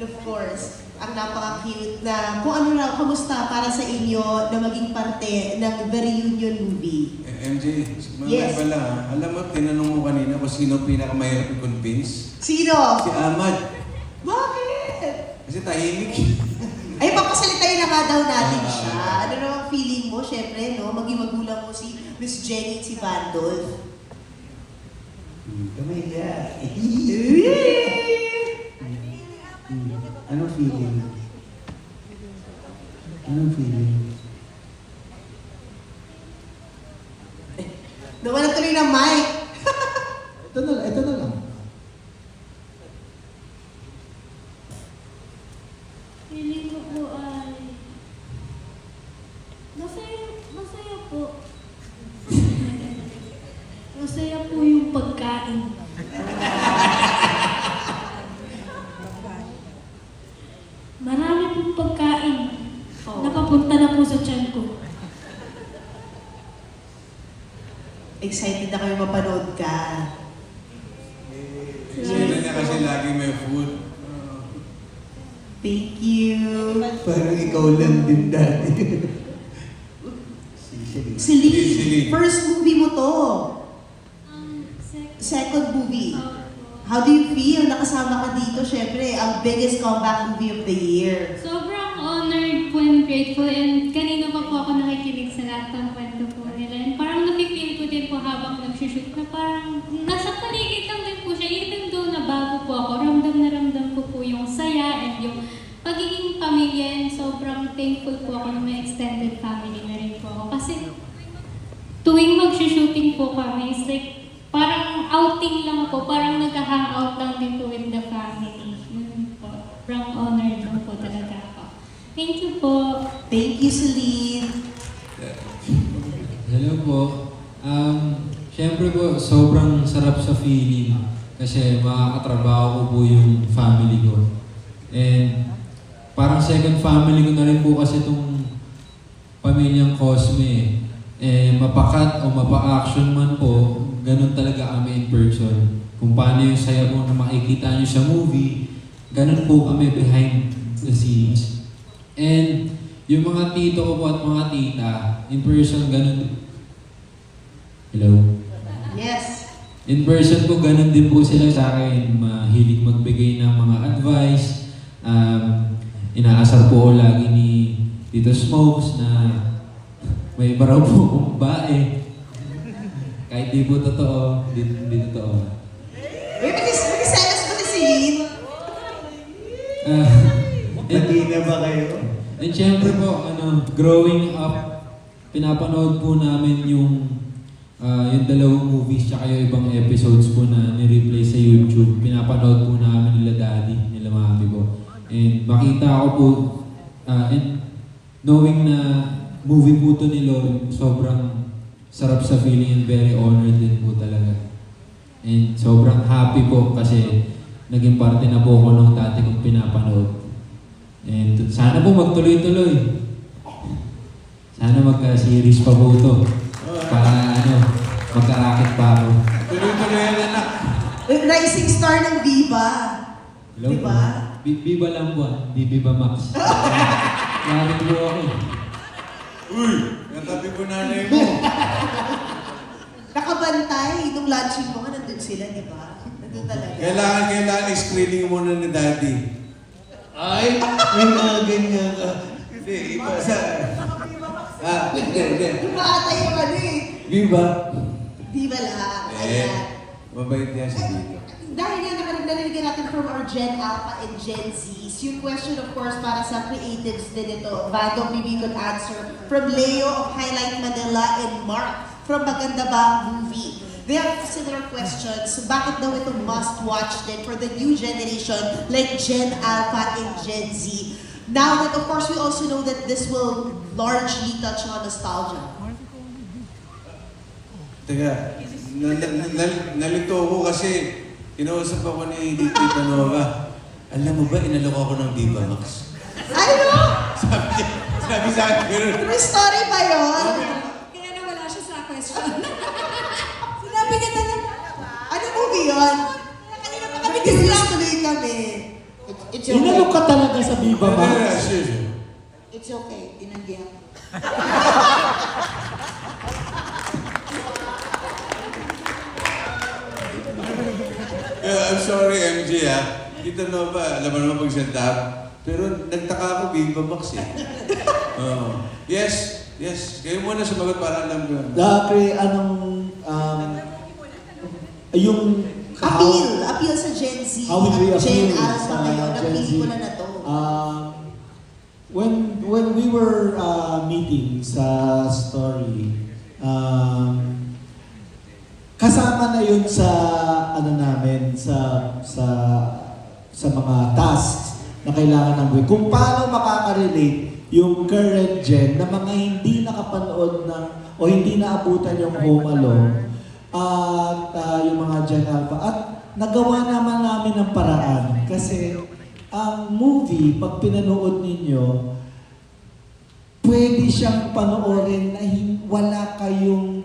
And of course, ang napaka-cute na kung ano raw, kamusta para sa inyo na maging parte ng The Reunion movie? MJ, Yes. pala, alam mo, tinanong mo kanina kung sino pinakamahirap i-convince? Sino? Si Ahmad. Bakit? Kasi tahimik. Ay, papasalitain na nga daw natin siya. Ano namang feeling mo, syempre, no? Maging magulang mo si Miss Jenny at si Vandolph. Kamaya. Anong feeling? Anong feeling? Nawala tuloy ng mic. Ito na lang. Feeling ko po ay masaya po. Masaya po yung pagkain. Marami pong pagkain. Napapunta na po sa tiyan ko. Excited na kami mapanood ka. Sila niya kasi lagi may food. Thank you. Parang ikaw lang din dati. Celine, first movie mo to. Second. Second movie. How do you feel? Nakasama ka dito, syempre, ang biggest comeback movie of the year. Sobrang honored po and grateful, and kanina pa po ako nakikinig sa lahat ng kwento po nila. And parang napipil ko din po habang nag-shoot na parang nasa paligid lang din po siya. Even though na bago po ako, ramdam na ramdam ko po yung saya and yung pagiging pamilya, and sobrang thankful po ako na may extended family na rin po ako. Kasi tuwing mag-shooting po kami, it's like parang outing lang po, parang nag-hangout lang din po with the family. Yun po. Sobrang honored lang po talaga ako. Thank you po. Thank you, Celine. Hello po. Siyempre po, sobrang sarap sa feeling kasi makakatrabaho ko po yung family ko. And parang second family ko na rin po kasi itong pamilyang Cosme. Mapakat o mapa-action man po, ganun talaga kami in person. Kung paano yung saya mo na makikita nyo sa movie, ganun po kami behind the scenes. And yung mga tito ko po at mga tita, in person, ganun. Hello? Yes. In person po, ganun din po sila sa akin. Mahilig magbigay ng mga advice. Inaasar po ko lagi ni Tito Smokes na may iba raw po kung bae. Kahit di po totoo, di totoo. Uy, mag-selos mo ni Celine. Hindi na ba kayo? And syempre po, growing up, pinapanood po namin yung dalawang movies tsaka yung ibang episodes po na ni-replay sa YouTube. Pinapanood po namin nila daddy, nila mami po. And makita ko po, and knowing na movie po to ni Lord, sobrang sarap sa feeling and very honored din po talaga. And sobrang happy po kasi naging parte na po ako nung dati kong pinapanood. And sana po magtuloy-tuloy. Sana magka-series pa po ito. Para magka-racket pa ako. Tuloy-tuloy yan, anak. Rising star ng Viva. Hello Diba? po. Viva lang po, di Viva Max. Lari po ako. Uy, natabi ko nanay mo. Nakabantay. Nung launching mo nga, nandun sila, di ba? Nandun talaga. Kailangan screening muna ni daddy. Ay, may mga ganyan ka. Hindi, iba sa... hindi. Iba ata yung ano eh. Viva. Viva lang. Ayan. Mabait yan si Dito. Dahil yan, narinig natin from our Gen Alpha and Gen Zs. Yung question, of course, para sa creatives din ito. Bago, maybe you could answer. From Leo of Highlight Manila and Mark from Maganda Ba Movie. They have similar questions. Bakit daw ito must-watch din for the new generation like Gen Alpha and Gen Z? Now that, of course, we also know that this will largely touch on nostalgia. Teka, nalito ako kasi kinausap ako ni Tita Nova. Alam mo ba, inalok ako ng Viva Max. Ano? Sabi sa akin, gano'n. True story ba yun? Kaya nawala siya sa question. Sinabi niya talaga. Ano movie yun? Kanina pa kami Curious discuss. tuloy kami. It's okay. Inalok ka talaga sa Viva Max. Seriously. It's okay. Tinanggihan ko. I'm sorry, MJ Tita Nova, alam mo naman magsalita. Pero nagtaka ako, Viva Max eh. Oo. Yes. Kayo muna sumagot para alam ko. Dahil yung Appeal sa Gen Z. How will we at Gen appeal Alpha sa ngayon. Ang Gen Z? pelikula na to. When we were meeting sa story, kasama na yun sa namin sa mga tasks na kailangan ng gawin. Kung paano makaka-relate yung current gen na mga hindi nakapanood ng o hindi naabutan yung Home Alone at yung mga Gen Alpha. At nagawa naman namin ng paraan kasi ang movie, pag pinanood ninyo, pwede siyang panoorin na wala kayong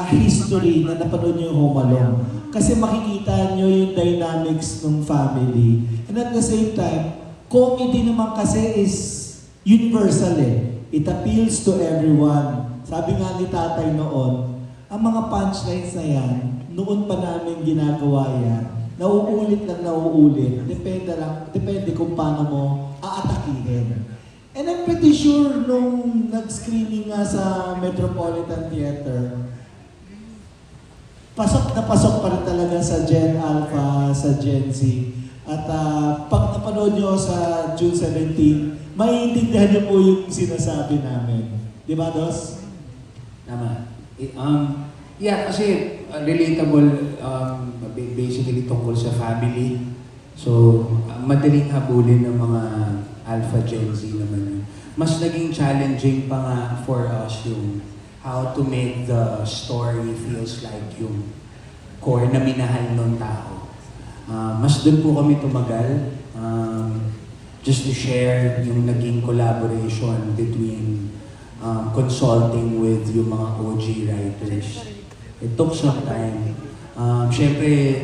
history na napanood nyo yung Home Alone. Kasi makikita nyo yung dynamics ng family. And at the same time, comedy naman kasi is universal eh. It appeals to everyone. Sabi nga ni tatay noon, ang mga punchlines na yan, noon pa namin ginagawa yan, nauulit lang nauulit. Depende kung paano mo aatakihin. And I'm pretty sure nung nag-screening nga sa Metropolitan Theater, pasok pa rin talaga sa Gen Alpha, sa Gen Z. At pag napanood nyo sa June 17, maiintindihan nyo po yung sinasabi namin. Di ba, Dos? Tama. Yeah, kasi relatable, basically tungkol sa family. So, madaling habulin ng mga Alpha Gen Z naman yun. Mas naging challenging pa nga for us yung how to make the story feels like yung core na minahal ng tao. Mas dun po kami tumagal. Just to share yung naging collaboration between consulting with yung mga OG writers. It took some time. Siyempre,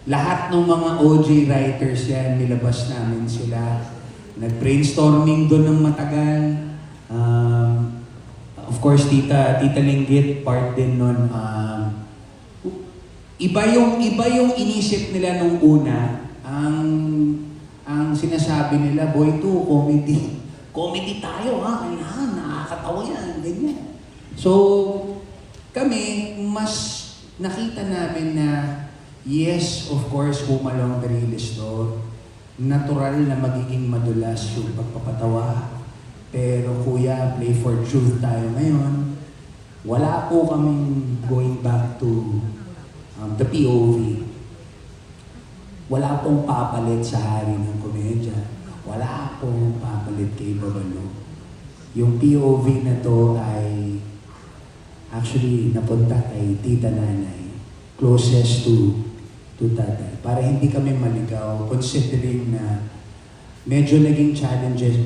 lahat ng mga OG writers yan, nilabas namin sila. Nag-brainstorming doon ng matagal. Of course, Tita Linggit, part din nun. Iba yung inisip nila nung una. Ang sinasabi nila, boy, to comedy. Comedy tayo, ha? Ayan, nakakatawa yan, ganyan. So, kami, mas nakita namin na, yes, of course, Home Alone the realist to. Natural na magiging madulas yung pagpapatawa. Pero kuya, play for truth tayo ngayon. Wala po kaming going back to the POV. Wala pong papalit sa hari ng komedya. Wala pong papalit kay Babalo. Yung POV na to ay actually napunta kay Tita Nanay. Closest to tatay. Para hindi kami maligaw, considering na medyo naging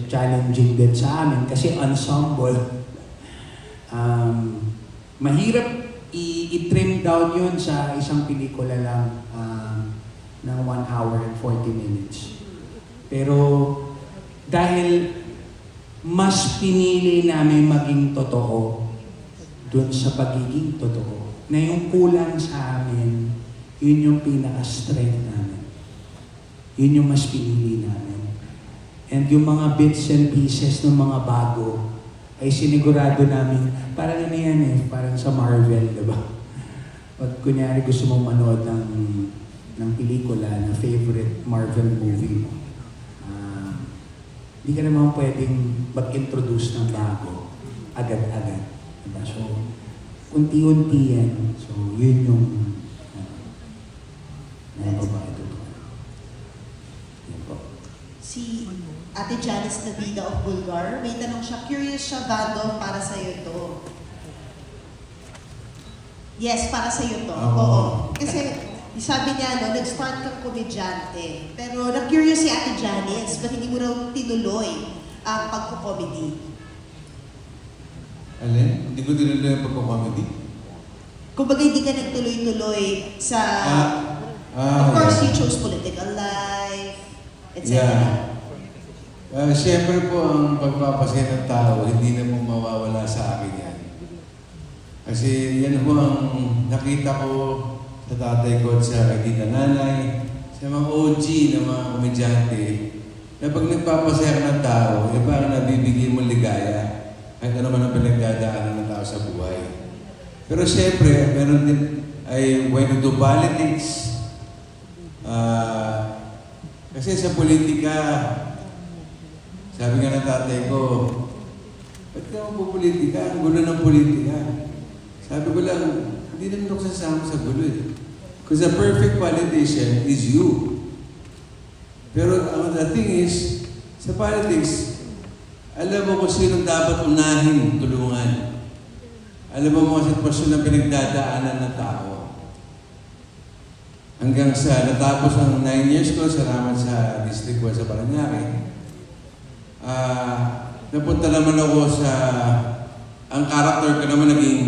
challenging din sa amin kasi ensemble. Mahirap i-trim down yun sa isang pelikula lang ng 1 hour and 40 minutes. Pero dahil mas pinili namin maging totoo dun sa pagiging totoo, na yung kulang sa amin, yun yung pinaka-strength namin. Yun yung mas pinili namin. And yung mga bits and pieces ng mga bago, ay sinigurado namin, parang ano yan eh, parang sa Marvel, diba? Pag kunyari gusto mong manood ng pelikula na favorite Marvel movie mo, hindi ka naman pwedeng mag-introduce ng bago agad-agad. Diba? So, unti-unti yan. So, yun yung Si Ate Janice Navida of Bulgar, may tanong siya, curious siya, Vando, para sa'yo to. Yes, para sa'yo to. Oo. Kasi sabi niya, no, nag-start kang komedyante. Pero na-curious si Ate Janice, ba't hindi mo raw tinuloy ang pagko-comedy? Alin? Hindi ko tinuloy ang pagko-comedy. Kumbaga hindi ka nagtuloy-tuloy sa... of course, you chose political life, etc. Siyempre po, ang pagpapasaya ng tao, hindi na po mawawala sa akin yan. Kasi yan po ang nakita ko sa tatay ko at sa aking nanay, sa mga OG na mga komedyante, na pag nagpapasaya ka ng tao, parang nabibigay mo ligaya kahit ano man ang pinagdadaanan ng tao sa buhay. Pero siyempre, meron din ay when you do politics, kasi sa politika, sabi nga ng tatay ko, ba't ka magpupolitika? Ang gulo ng politika. Sabi ko lang, hindi naman ako sasama sa gulo eh. Because the perfect politician is you. Pero the thing is, sa politics, alam mo kung sino dapat unahin tulungan. Alam mo mga sitwasyon na pinagdadaanan ng tao. Hanggang sa natapos ang 9 years ko, salamat sa District 1 sa Parañaque. Napunta naman ako sa, ang character ko naman naging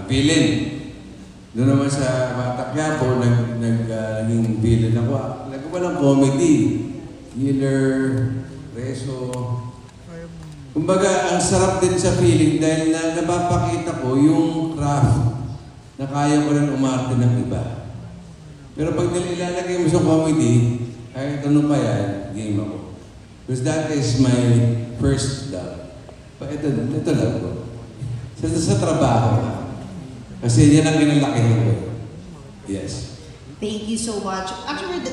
villain. Doon naman sa Bata Quiapo, naging villain ako. Nagawa ng comedy. Healer, Reso. Kumbaga, ang sarap din sa feeling dahil napapakita ko yung craft na kaya ko rin umarte ng iba. Pero pag nilalagay mo sa comedy, kahit ano pa yan, game ako. Because that is my first love. Ito love ko. Sa trabaho. Kasi yan ang kinalakihan ko. Yes. Thank you so much. Actually,